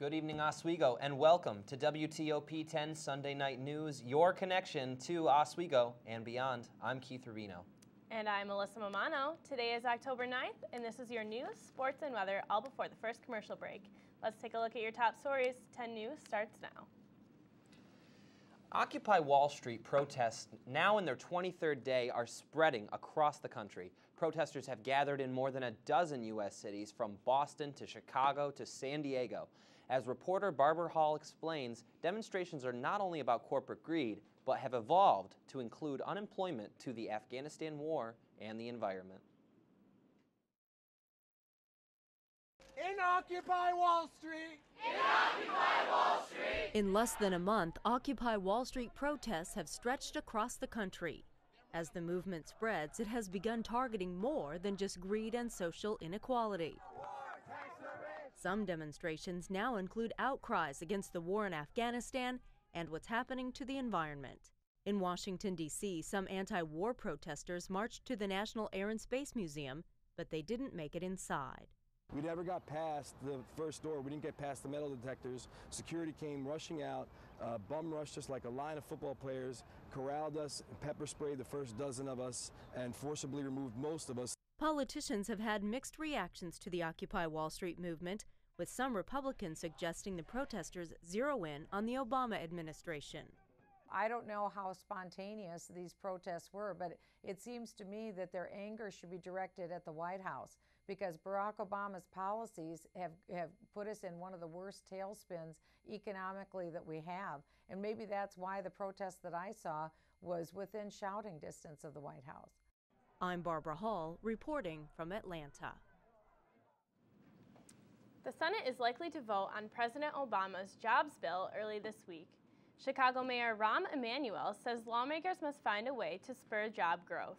Good evening, Oswego, and welcome to WTOP 10 Sunday Night News, your connection to Oswego and beyond. I'm Keith Rubino. And I'm Melissa Momano. Today is October 9th, and this is your news, sports, and weather, all before the first commercial break. Let's take a look at your top stories. 10 News starts now. Occupy Wall Street protests, now in their 23rd day, are spreading across the country. Protesters have gathered in more than a dozen U.S. cities, from Boston to Chicago to San Diego. As reporter Barbara Hall explains, demonstrations are not only about corporate greed, but have evolved to include unemployment to the Afghanistan war and the environment. In Occupy Wall Street! In Occupy Wall Street! In less than a month, Occupy Wall Street protests have stretched across the country. As the movement spreads, it has begun targeting more than just greed and social inequality. Some demonstrations now include outcries against the war in Afghanistan and what's happening to the environment. In Washington, D.C., some anti-war protesters marched to the National Air and Space Museum, but they didn't make it inside. We never got past the first door. We didn't get past the metal detectors. Security came rushing out, bum rushed us like a line of football players, corralled us, pepper sprayed the first dozen of us, and forcibly removed most of us. Politicians have had mixed reactions to the Occupy Wall Street movement, with some Republicans suggesting the protesters zero in on the Obama administration. I don't know how spontaneous these protests were, but it seems to me that their anger should be directed at the White House, because Barack Obama's policies have put us in one of the worst tailspins economically that we have. And maybe that's why the protest that I saw was within shouting distance of the White House. I'm Barbara Hall, reporting from Atlanta. The Senate is likely to vote on President Obama's jobs bill early this week. Chicago Mayor Rahm Emanuel says lawmakers must find a way to spur job growth.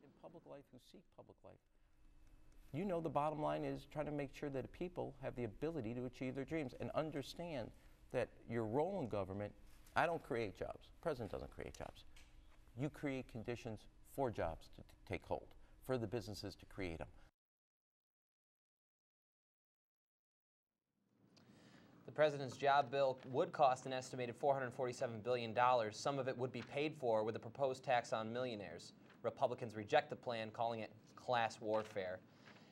In public life who seek public life. You know, the bottom line is trying to make sure that people have the ability to achieve their dreams and understand that your role in government, I don't create jobs. The president doesn't create jobs. You create conditions for jobs to take hold, for the businesses to create them. The president's job bill would cost an estimated $447 billion. Some of it would be paid for with a proposed tax on millionaires. Republicans reject the plan, calling it class warfare.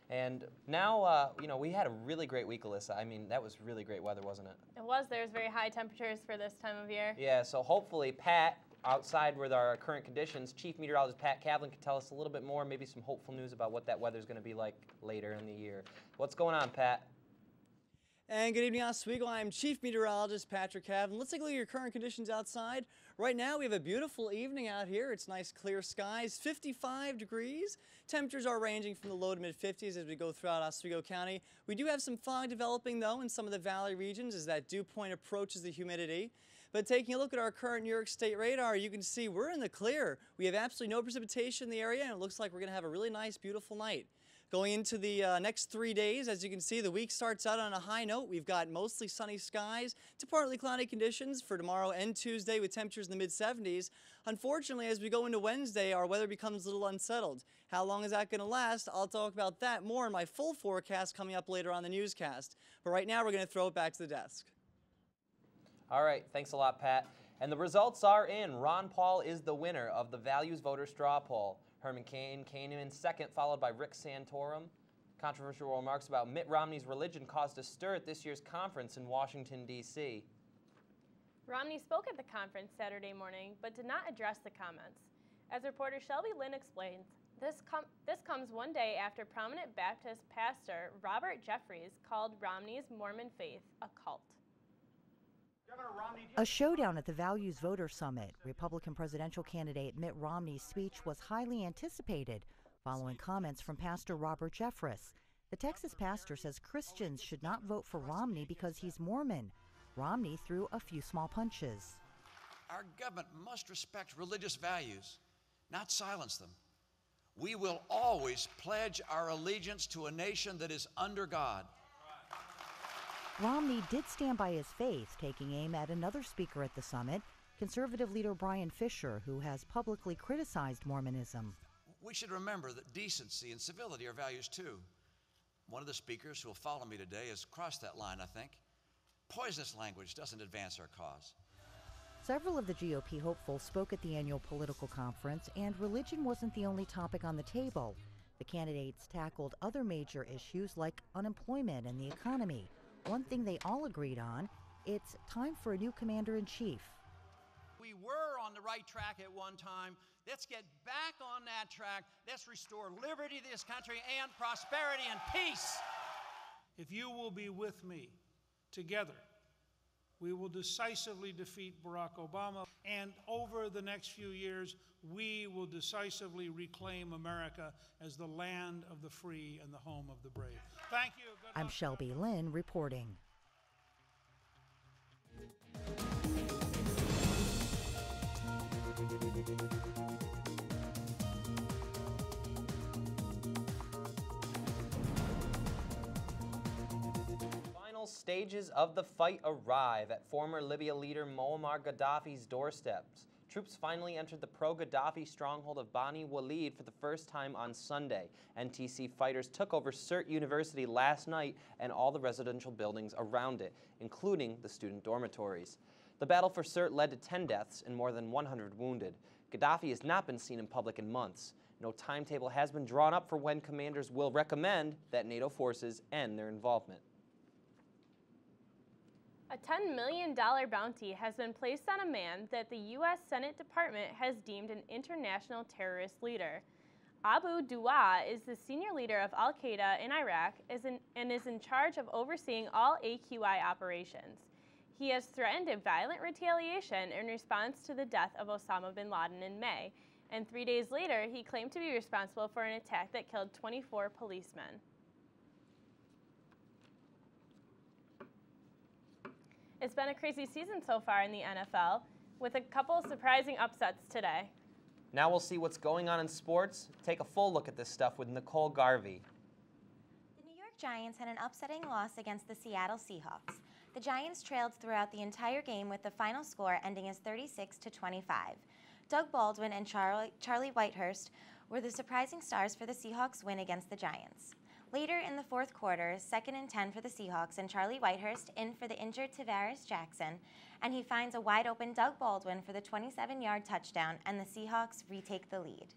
And now, we had a really great week, Alyssa. I mean, that was really great weather, wasn't it? It was. There's very high temperatures for this time of year. Yeah, so hopefully Pat, outside with our current conditions, Chief Meteorologist Pat Kavlin can tell us a little bit more, maybe some hopeful news about what that weather's going to be like later in the year. What's going on, Pat? And good evening, Oswego. I'm Chief Meteorologist Patrick Kavlin. Let's take a look at your current conditions outside. Right now, we have a beautiful evening out here. It's nice, clear skies, 55 degrees. Temperatures are ranging from the low to mid-50s as we go throughout Oswego County. We do have some fog developing, though, in some of the valley regions as that dew point approaches the humidity. But taking a look at our current New York State radar, you can see we're in the clear. We have absolutely no precipitation in the area, and it looks like we're going to have a really nice, beautiful night. Going into the next 3 days, as you can see, the week starts out on a high note. We've got mostly sunny skies to partly cloudy conditions for tomorrow and Tuesday with temperatures in the mid-70s. Unfortunately, as we go into Wednesday, our weather becomes a little unsettled. How long is that going to last? I'll talk about that more in my full forecast coming up later on the newscast. But right now, we're going to throw it back to the desk. All right, thanks a lot, Pat. And the results are in. Ron Paul is the winner of the Values Voter Straw Poll. Herman Cain came in second, followed by Rick Santorum. Controversial remarks about Mitt Romney's religion caused a stir at this year's conference in Washington, D.C. Romney spoke at the conference Saturday morning, but did not address the comments. As reporter Shelby Lynn explains, this comes one day after prominent Baptist pastor Robert Jeffries called Romney's Mormon faith a cult. A showdown at the Values Voter Summit. Republican presidential candidate Mitt Romney's speech was highly anticipated following comments from Pastor Robert Jeffries. The Texas pastor says Christians should not vote for Romney because he's Mormon. Romney threw a few small punches. Our government must respect religious values, not silence them. We will always pledge our allegiance to a nation that is under God. Romney did stand by his faith, taking aim at another speaker at the summit, conservative leader Brian Fisher, who has publicly criticized Mormonism. We should remember that decency and civility are values too. One of the speakers who will follow me today has crossed that line, I think. Poisonous language doesn't advance our cause. Several of the GOP hopefuls spoke at the annual political conference, and religion wasn't the only topic on the table. The candidates tackled other major issues like unemployment and the economy. One thing they all agreed on, it's time for a new commander-in-chief. We were on the right track at one time. Let's get back on that track. Let's restore liberty to this country and prosperity and peace. If you will be with me, together, we will decisively defeat Barack Obama, and over the next few years, we will decisively reclaim America as the land of the free and the home of the brave. Thank you. I'm Shelby Lynn reporting. Final stages of the fight arrive at former Libya leader Muammar Gaddafi's doorsteps. Troops finally entered the pro-Gaddafi stronghold of Bani Walid for the first time on Sunday. NTC fighters took over Sirte University last night and all the residential buildings around it, including the student dormitories. The battle for Sirte led to 10 deaths and more than 100 wounded. Gaddafi has not been seen in public in months. No timetable has been drawn up for when commanders will recommend that NATO forces end their involvement. A $10 million bounty has been placed on a man that the U.S. Senate Department has deemed an international terrorist leader. Abu Duwa is the senior leader of al-Qaeda in Iraq and is in charge of overseeing all AQI operations. He has threatened a violent retaliation in response to the death of Osama bin Laden in May, and 3 days later he claimed to be responsible for an attack that killed 24 policemen. It's been a crazy season so far in the NFL, with a couple of surprising upsets today. Now we'll see what's going on in sports. Take a full look at this stuff with Nicole Garvey. The New York Giants had an upsetting loss against the Seattle Seahawks. The Giants trailed throughout the entire game, with the final score ending as 36-25. Doug Baldwin and Charlie Whitehurst were the surprising stars for the Seahawks' win against the Giants. Later in the fourth quarter, 2nd and 10 for the Seahawks, and Charlie Whitehurst in for the injured Tavares Jackson, and he finds a wide-open Doug Baldwin for the 27-yard touchdown, and the Seahawks retake the lead.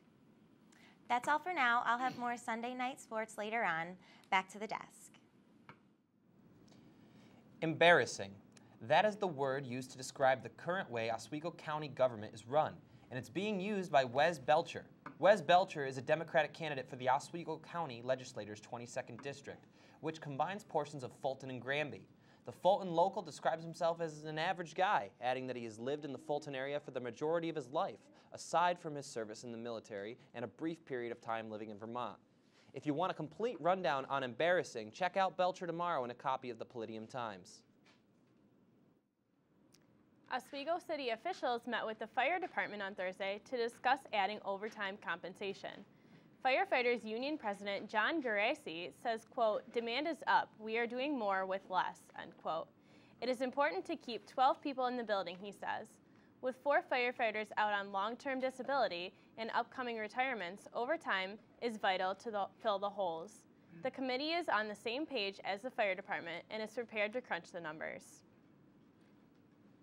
That's all for now. I'll have more Sunday night sports later on. Back to the desk. Embarrassing. That is the word used to describe the current way Oswego County government is run, and it's being used by Wes Belcher. Wes Belcher is a Democratic candidate for the Oswego County Legislature's 22nd District, which combines portions of Fulton and Granby. The Fulton local describes himself as an average guy, adding that he has lived in the Fulton area for the majority of his life, aside from his service in the military and a brief period of time living in Vermont. If you want a complete rundown on embarrassing, check out Belcher tomorrow in a copy of the Palladium Times. Oswego City officials met with the fire department on Thursday to discuss adding overtime compensation. Firefighters Union President John Geraci says, quote, "Demand is up. We are doing more with less," end quote. It is important to keep 12 people in the building, he says. With 4 firefighters out on long-term disability and upcoming retirements, overtime is vital to fill the holes. The committee is on the same page as the fire department and is prepared to crunch the numbers.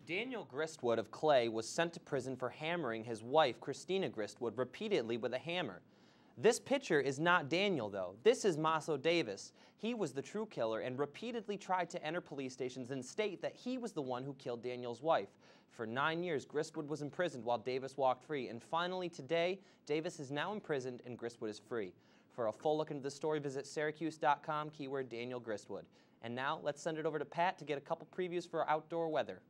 Daniel Gristwood of Clay was sent to prison for hammering his wife, Christina Gristwood, repeatedly with a hammer. This picture is not Daniel, though. This is Maso Davis. He was the true killer and repeatedly tried to enter police stations and state that he was the one who killed Daniel's wife. For 9 years, Gristwood was imprisoned while Davis walked free, and finally today, Davis is now imprisoned and Gristwood is free. For a full look into the story, visit Syracuse.com, keyword Daniel Gristwood. And now, let's send it over to Pat to get a couple previews for our outdoor weather.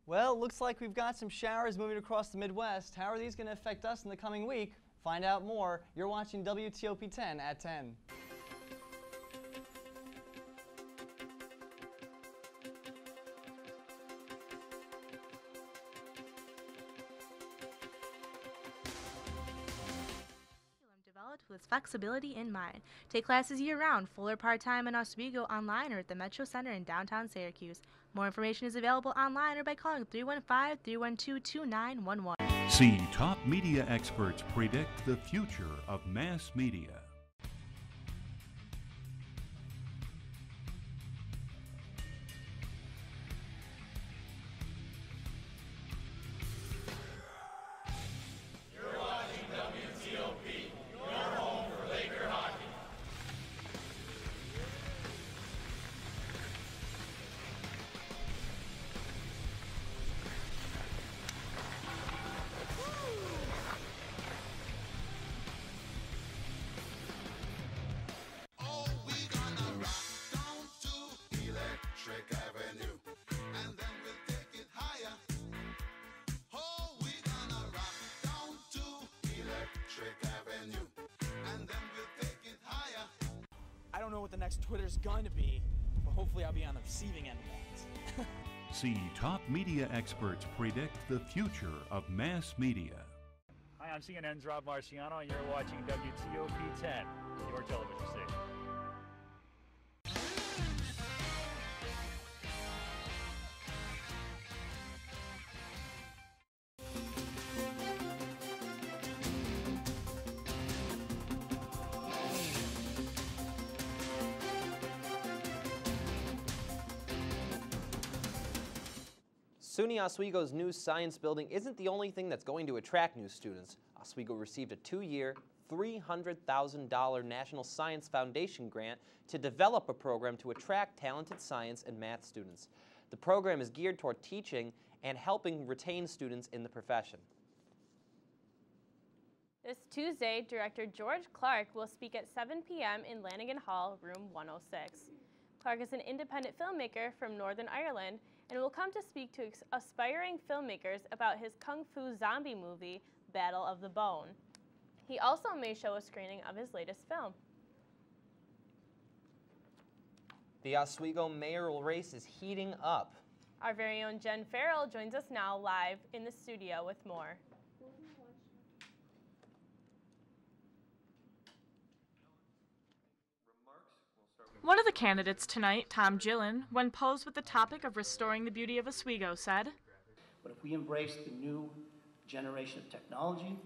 Well, looks like we've got some showers moving across the Midwest. How are these going to affect us in the coming week? Find out more. You're watching WTOP 10 at 10. Developed with flexibility in mind. Take classes year-round, full or part-time in Oswego, online or at the Metro Center in downtown Syracuse. More information is available online or by calling 315-312-2911. See top media experts predict the future of mass media. You're watching WTOP, your home for Laker hockey. I don't know what the next Twitter's going to be, but hopefully I'll be on the receiving end of that. See top media experts predict the future of mass media. Hi, I'm CNN's Rob Marciano, and you're watching WTOP 10, your television station. SUNY Oswego's new science building isn't the only thing that's going to attract new students. Oswego received a 2-year, $300,000 National Science Foundation grant to develop a program to attract talented science and math students. The program is geared toward teaching and helping retain students in the profession. This Tuesday, Director George Clark will speak at 7 p.m. in Lanigan Hall, room 106. Clark is an independent filmmaker from Northern Ireland and will come to speak to aspiring filmmakers about his kung fu zombie movie, Battle of the Bone. He also may show a screening of his latest film. The Oswego mayoral race is heating up. Our very own Jen Farrell joins us now live in the studio with more. One of the candidates tonight, Tom Gillen, when posed with the topic of restoring the beauty of Oswego, said, "But if we embrace the new generation of technology,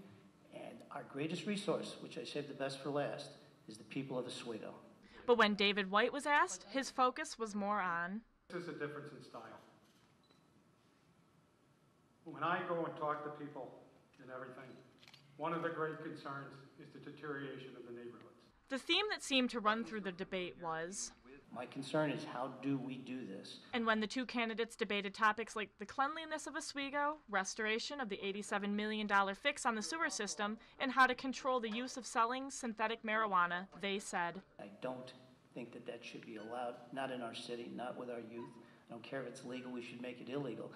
and our greatest resource, which I saved the best for last, is the people of Oswego." But when David White was asked, his focus was more on, "This is a difference in style. When I go and talk to people and everything, one of the great concerns is the deterioration of the neighborhoods." The theme that seemed to run through the debate was, My concern is, how do we do this? And when the two candidates debated topics like the cleanliness of Oswego, restoration of the $87 million fix on the sewer system, and how to control the use of selling synthetic marijuana, they said, I don't think that that should be allowed, not in our city, not with our youth. I don't care if it's legal, we should make it illegal.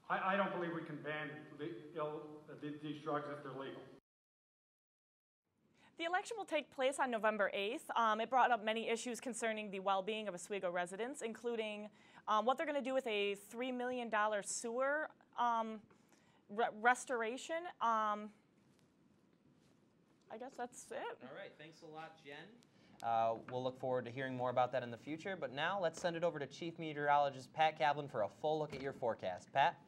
I don't believe we can ban these drugs if they're legal. The election will take place on November 8th. It brought up many issues concerning the well-being of Oswego residents, including what they're going to do with a $3 million sewer restoration. I guess that's it. All right, thanks a lot, Jen. We'll look forward to hearing more about that in the future, but now let's send it over to Chief Meteorologist Pat Kaplan for a full look at your forecast. Pat?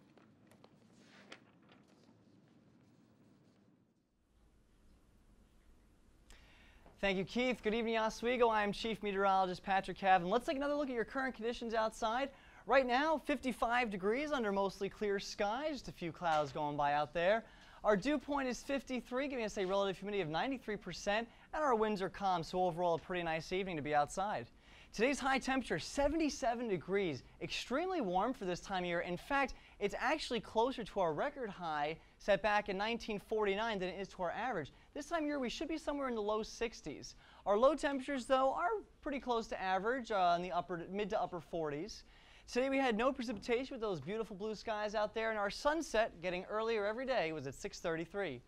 Thank you, Keith. Good evening, Oswego. I'm Chief Meteorologist Patrick Cavan. Let's take another look at your current conditions outside. Right now, 55 degrees under mostly clear skies. Just a few clouds going by out there. Our dew point is 53, giving us a relative humidity of 93%, and our winds are calm, so overall a pretty nice evening to be outside. Today's high temperature, 77 degrees, extremely warm for this time of year. In fact, it's actually closer to our record high set back in 1949 than it is to our average. This time of year, we should be somewhere in the low 60s. Our low temperatures, though, are pretty close to average in the mid to upper 40s. Today we had no precipitation with those beautiful blue skies out there, and our sunset, getting earlier every day, was at 6:33.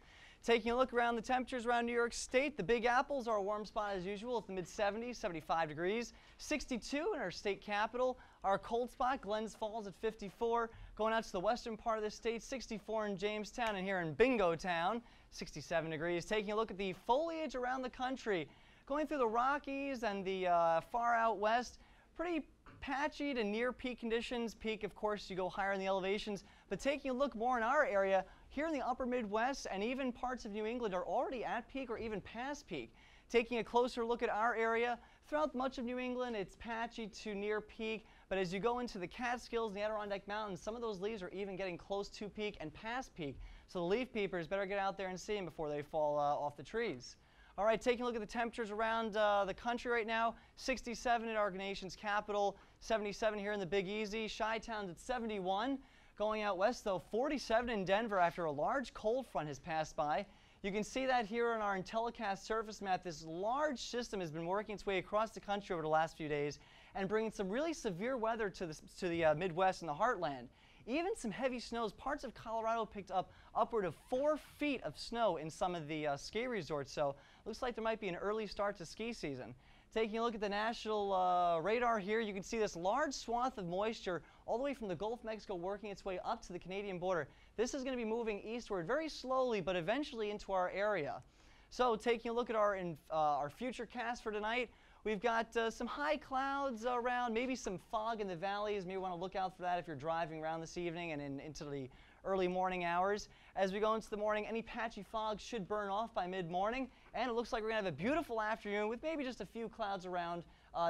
Taking a look around the temperatures around New York State, the Big Apple's our warm spot as usual at the mid-70s, 75 degrees. 62 in our state capital. Our cold spot, Glens Falls at 54. Going out to the western part of the state, 64 in Jamestown, and here in Bingo Town, 67 degrees. Taking a look at the foliage around the country, going through the Rockies and the far out west, pretty patchy to near peak conditions. Peak, of course, you go higher in the elevations. But taking a look more in our area, here in the upper Midwest and even parts of New England are already at peak or even past peak. Taking a closer look at our area, throughout much of New England, it's patchy to near peak. But as you go into the Catskills and the Adirondack Mountains, some of those leaves are even getting close to peak and past peak. So the leaf peepers better get out there and see them before they fall off the trees. All right, taking a look at the temperatures around the country right now, 67 at our nation's capital, 77 here in the Big Easy. Chi-Town's at 71. Going out west, though, 47 in Denver after a large cold front has passed by. You can see that here on our IntelliCast surface map. This large system has been working its way across the country over the last few days and bringing some really severe weather to the Midwest and the heartland. Even some heavy snows. Parts of Colorado picked up upward of 4 feet of snow in some of the ski resorts, so looks like there might be an early start to ski season. Taking a look at the national radar here, you can see this large swath of moisture all the way from the Gulf of Mexico working its way up to the Canadian border. This is going to be moving eastward very slowly, but eventually into our area. So taking a look at our future cast for tonight, we've got some high clouds around, maybe some fog in the valleys. Maybe want to look out for that if you're driving around this evening and into the early morning hours. As we go into the morning, any patchy fog should burn off by mid-morning, and it looks like we're going to have a beautiful afternoon with maybe just a few clouds around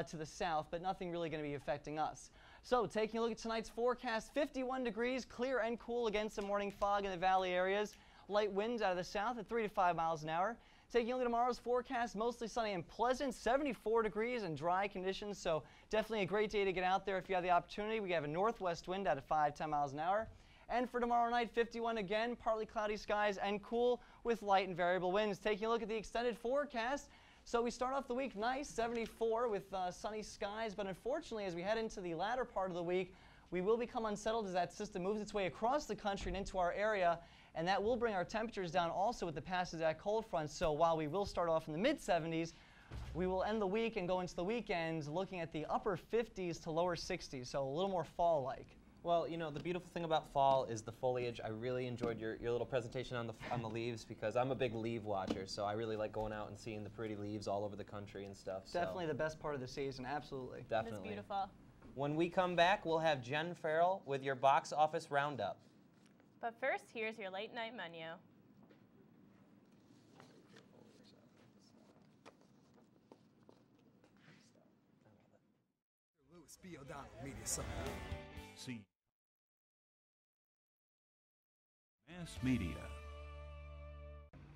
to the south, but nothing really going to be affecting us. So taking a look at tonight's forecast, 51 degrees, clear and cool against some morning fog in the valley areas. Light winds out of the south at 3 to 5 miles an hour. Taking a look at tomorrow's forecast, mostly sunny and pleasant, 74 degrees and dry conditions, so definitely a great day to get out there if you have the opportunity. We have a northwest wind out at 5-10 miles an hour. And for tomorrow night, 51 again, partly cloudy skies and cool with light and variable winds. Taking a look at the extended forecast, so we start off the week nice, 74 with sunny skies, but unfortunately as we head into the latter part of the week, we will become unsettled as that system moves its way across the country and into our area, and that will bring our temperatures down also with the passage of that cold front. So while we will start off in the mid-70s, we will end the week and go into the weekends looking at the upper 50s to lower 60s, so a little more fall-like. Well, you know, the beautiful thing about fall is the foliage. I really enjoyed your little presentation on the leaves because I'm a big leaf watcher, so I really like going out and seeing the pretty leaves all over the country and stuff. Definitely the best part of the season, absolutely. Definitely. It's beautiful. When we come back, we'll have Jen Farrell with your box office roundup. But first, here's your late night menu. See Mass Media.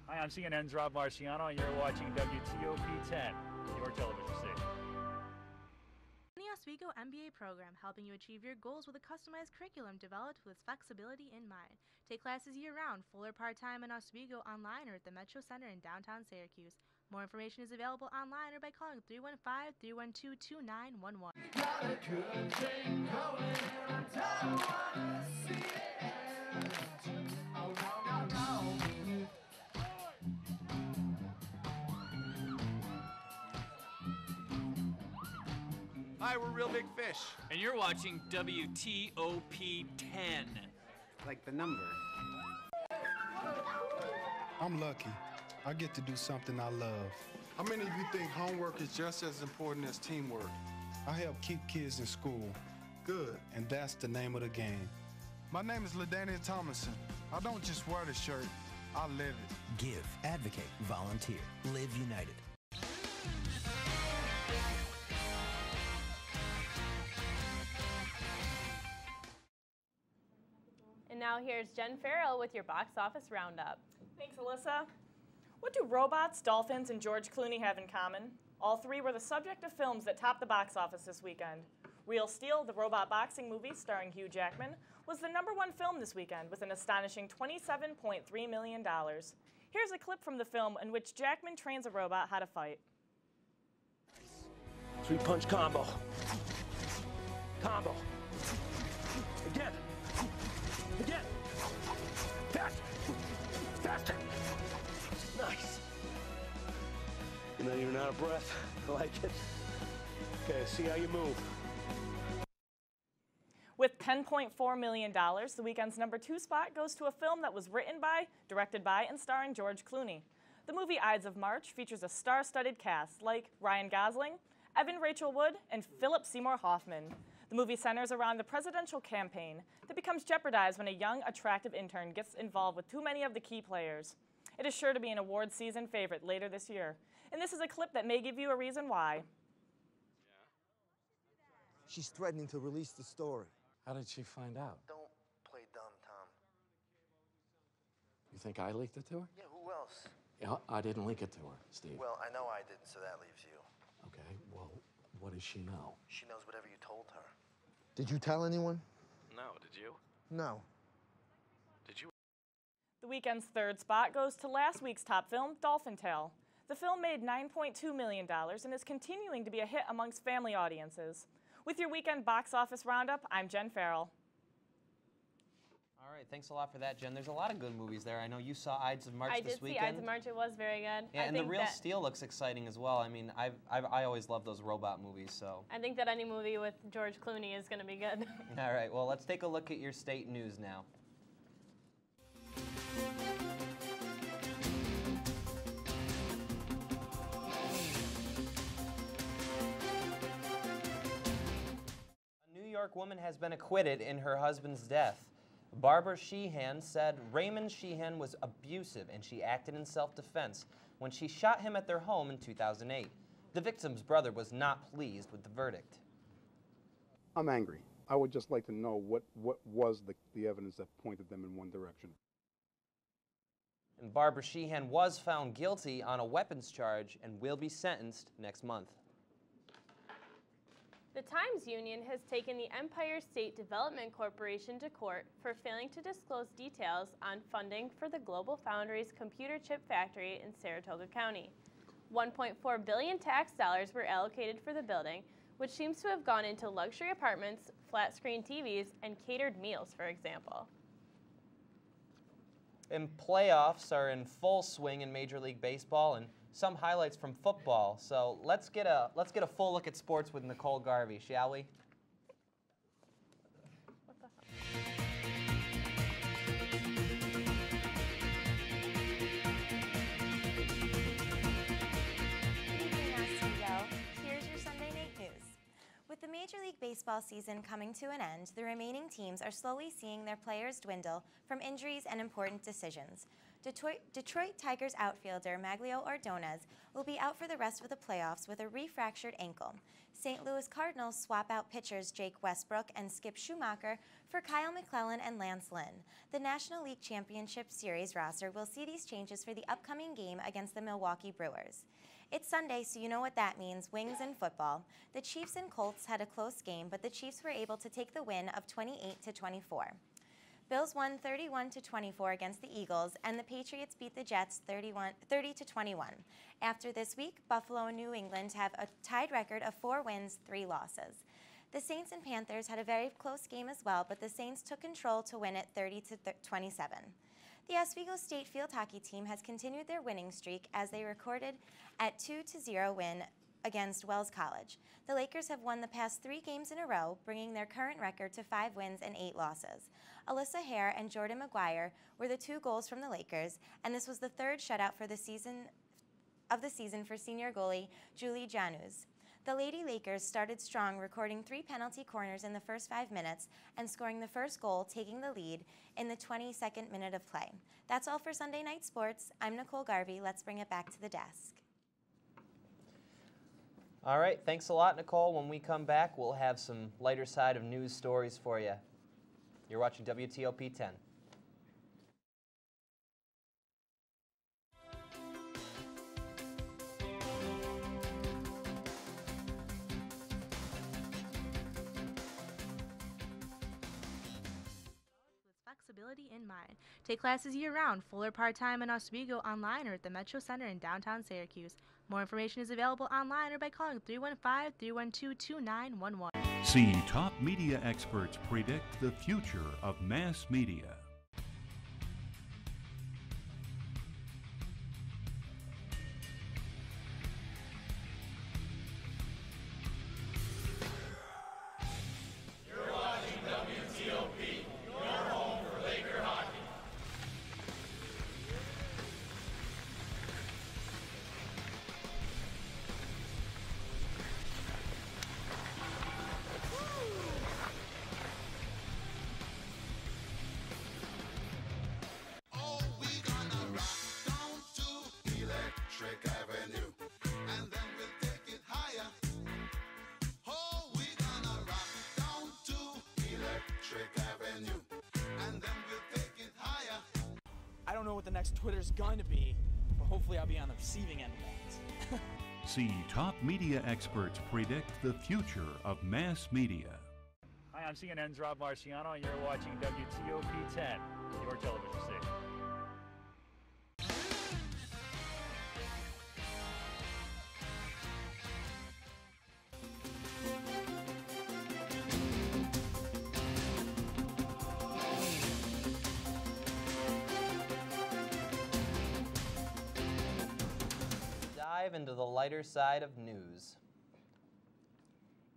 Hi, I'm CNN's Rob Marciano, and you're watching WTOP 10, your television station. SUNY Oswego MBA program, helping you achieve your goals with a customized curriculum developed with flexibility in mind. Take classes year-round, full or part-time in Oswego, online or at the Metro Center in downtown Syracuse. More information is available online or by calling 315-312-2911. Hi, we're Real Big Fish. And you're watching WTOP 10. Like the number. I'm lucky. I get to do something I love. How many of you think homework is just as important as teamwork? I help keep kids in school. Good. And that's the name of the game. My name is LaDainian Thomason. I don't just wear the shirt, I live it. Give, advocate, volunteer. Live United. And now here's Jen Farrell with your box office roundup. Thanks, Alyssa. What do robots, dolphins, and George Clooney have in common? All three were the subject of films that topped the box office this weekend. Real Steel, the robot boxing movie starring Hugh Jackman, was the #1 film this weekend with an astonishing $27.3 million. Here's a clip from the film in which Jackman trains a robot how to fight. 3-punch combo. Combo. Again. Again. Faster. Faster. Nice. You know, you're out of breath. I like it. Okay, see how you move. With $10.4 million, the weekend's #2 spot goes to a film that was written by, directed by, and starring George Clooney. The movie Ides of March features a star-studded cast like Ryan Gosling, Evan Rachel Wood, and Philip Seymour Hoffman. The movie centers around the presidential campaign that becomes jeopardized when a young, attractive intern gets involved with too many of the key players. It is sure to be an award season favorite later this year. And this is a clip that may give you a reason why. She's threatening to release the story. How did she find out? Don't play dumb, Tom. You think I leaked it to her? Yeah, who else? Yeah, I didn't leak it to her, Steve. Well, I know I didn't, so that leaves you. Okay, well, what does she know? She knows whatever you told her. Did you tell anyone? No, did you? No. Did you? The weekend's third spot goes to last week's top film, Dolphin Tale. The film made $9.2 million and is continuing to be a hit amongst family audiences. With your weekend box office roundup, I'm Jen Farrell. All right, thanks a lot for that, Jen. There's a lot of good movies there. I know you saw Ides of March this weekend. I did see Ides of March. It was very good. Yeah, and The Real Steel looks exciting as well. I mean, I always love those robot movies, so. I think that any movie with George Clooney is going to be good. All right, well, let's take a look at your state news now. A New York woman has been acquitted in her husband's death. Barbara Sheehan said Raymond Sheehan was abusive and she acted in self-defense when she shot him at their home in 2008. The victim's brother was not pleased with the verdict. I'm angry. I would just like to know what was the evidence that pointed them in one direction. And Barbara Sheehan was found guilty on a weapons charge and will be sentenced next month. The Times Union has taken the Empire State Development Corporation to court for failing to disclose details on funding for the GlobalFoundries computer chip factory in Saratoga County. $1.4 billion tax dollars were allocated for the building, which seems to have gone into luxury apartments, flat-screen TVs, and catered meals, for example. And playoffs are in full swing in Major League Baseball, and some highlights from football. So let's get a full look at sports with Nicole Garvey, shall we? Here's your Sunday night news. With the Major League Baseball season coming to an end, the remaining teams are slowly seeing their players dwindle from injuries and important decisions. Detroit Tigers outfielder Maglio Ordonez will be out for the rest of the playoffs with a refractured ankle. St. Louis Cardinals swap out pitchers Jake Westbrook and Skip Schumacher for Kyle McClellan and Lance Lynn. The National League Championship Series roster will see these changes for the upcoming game against the Milwaukee Brewers. It's Sunday, so you know what that means, wings and football. The Chiefs and Colts had a close game, but the Chiefs were able to take the win of 28-24. Bills won 31-24 against the Eagles, and the Patriots beat the Jets 30-21. After this week, Buffalo and New England have a tied record of 4 wins, 3 losses. The Saints and Panthers had a very close game as well, but the Saints took control to win it 30-27. The Oswego State field hockey team has continued their winning streak as they recorded a 2-0 win against Wells College. The Lakers have won the past 3 games in a row, bringing their current record to 5 wins and 8 losses. Alyssa Hare and Jordan McGuire were the 2 goals from the Lakers, and this was the 3rd shutout for the season for senior goalie Julie Janus. The Lady Lakers started strong, recording 3 penalty corners in the first 5 minutes and scoring the first goal, taking the lead in the 22nd minute of play. That's all for Sunday Night Sports. I'm Nicole Garvey. Let's bring it back to the desk. All right, thanks a lot, Nicole. When we come back, we'll have some lighter side of news stories for you. You're watching WTOP 10. Flexibility in mind. Take classes year-round, full or part-time in Oswego, online or at the Metro Center in downtown Syracuse. More information is available online or by calling 315-312-2911. See top media experts predict the future of mass media. You're watching WTOP, your home for Laker hockey. next Twitter's going to be, but hopefully I'll be on the receiving end of that. See top media experts predict the future of mass media. Hi, I'm CNN's Rob Marciano, and you're watching WTOP 10, your television station. Dive into the lighter side of news.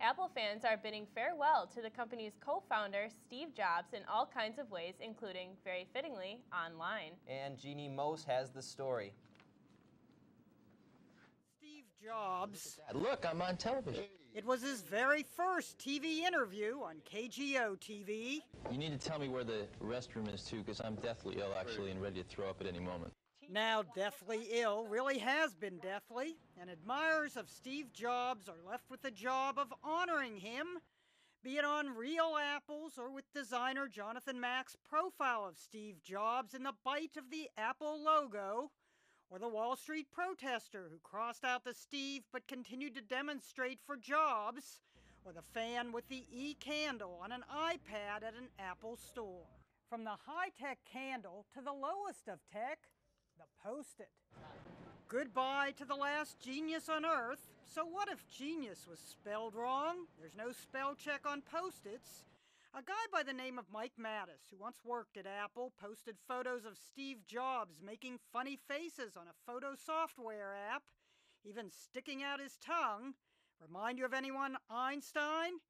Apple fans are bidding farewell to the company's co-founder, Steve Jobs, in all kinds of ways, including, very fittingly, online. And Jeannie Mose has the story. Steve Jobs. Look, I'm on television. It was his very first TV interview on KGO TV. You need to tell me where the restroom is, too, because I'm deathly ill, actually, and ready to throw up at any moment. Now deathly ill really has been deathly, and admirers of Steve Jobs are left with the job of honoring him, be it on Real Apples or with designer Jonathan Mack's profile of Steve Jobs in the bite of the Apple logo, or the Wall Street protester who crossed out the Steve but continued to demonstrate for Jobs, or the fan with the e-candle on an iPad at an Apple store. From the high-tech candle to the lowest of tech, the Post-it. Goodbye to the last genius on Earth. So what if genius was spelled wrong? There's no spell check on Post-its. A guy by the name of Mike Mattis, who once worked at Apple, posted photos of Steve Jobs making funny faces on a photo software app, even sticking out his tongue. Remind you of anyone, Einstein?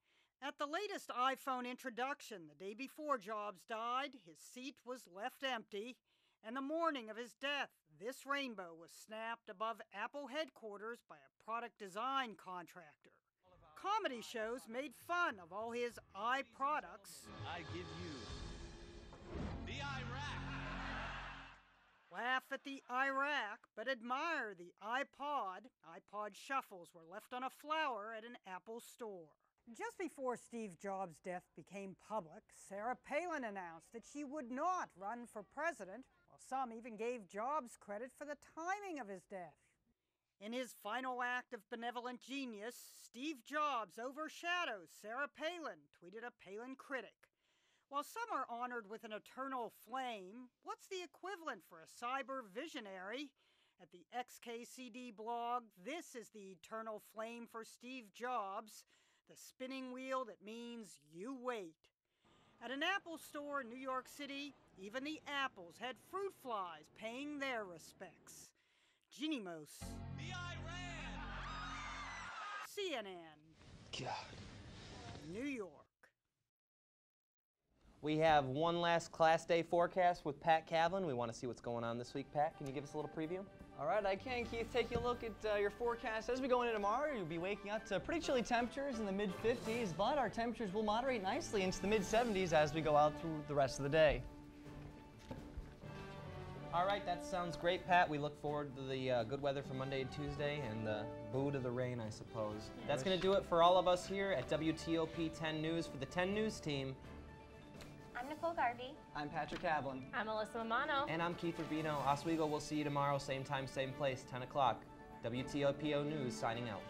At the latest iPhone introduction, the day before Jobs died, his seat was left empty. And the morning of his death, this rainbow was snapped above Apple headquarters by a product design contractor. Comedy shows made fun of all his products. I give you the Iraq. Laugh at the Iraq, but admire the iPod. iPod shuffles were left on a flower at an Apple store. Just before Steve Jobs' death became public, Sarah Palin announced that she would not run for president, while some even gave Jobs credit for the timing of his death. In his final act of benevolent genius, Steve Jobs overshadows Sarah Palin, tweeted a Palin critic. While some are honored with an eternal flame, what's the equivalent for a cyber visionary? At the XKCD blog, this is the eternal flame for Steve Jobs, the spinning wheel that means you wait. At an Apple store in New York City, even the apples had fruit flies paying their respects. Jeannie Mose. The Iran. CNN. God. New York. We have one last class day forecast with Pat Kavlin. We want to see what's going on this week. Pat, can you give us a little preview? All right, I can, Keith. Take a look at your forecast. As we go into tomorrow, you'll be waking up to pretty chilly temperatures in the mid-50s, but our temperatures will moderate nicely into the mid-70s as we go out through the rest of the day. All right, that sounds great, Pat. We look forward to the good weather for Monday and Tuesday and the boo to the rain, I suppose. That's going to do it for all of us here at WTOP 10 News. For the 10 News team, I'm Nicole Garvey. I'm Patrick Kavlin. I'm Alyssa Romano. and I'm Keith Rubino. Oswego, we'll see you tomorrow, same time, same place, 10 o'clock. WTOPO News signing out.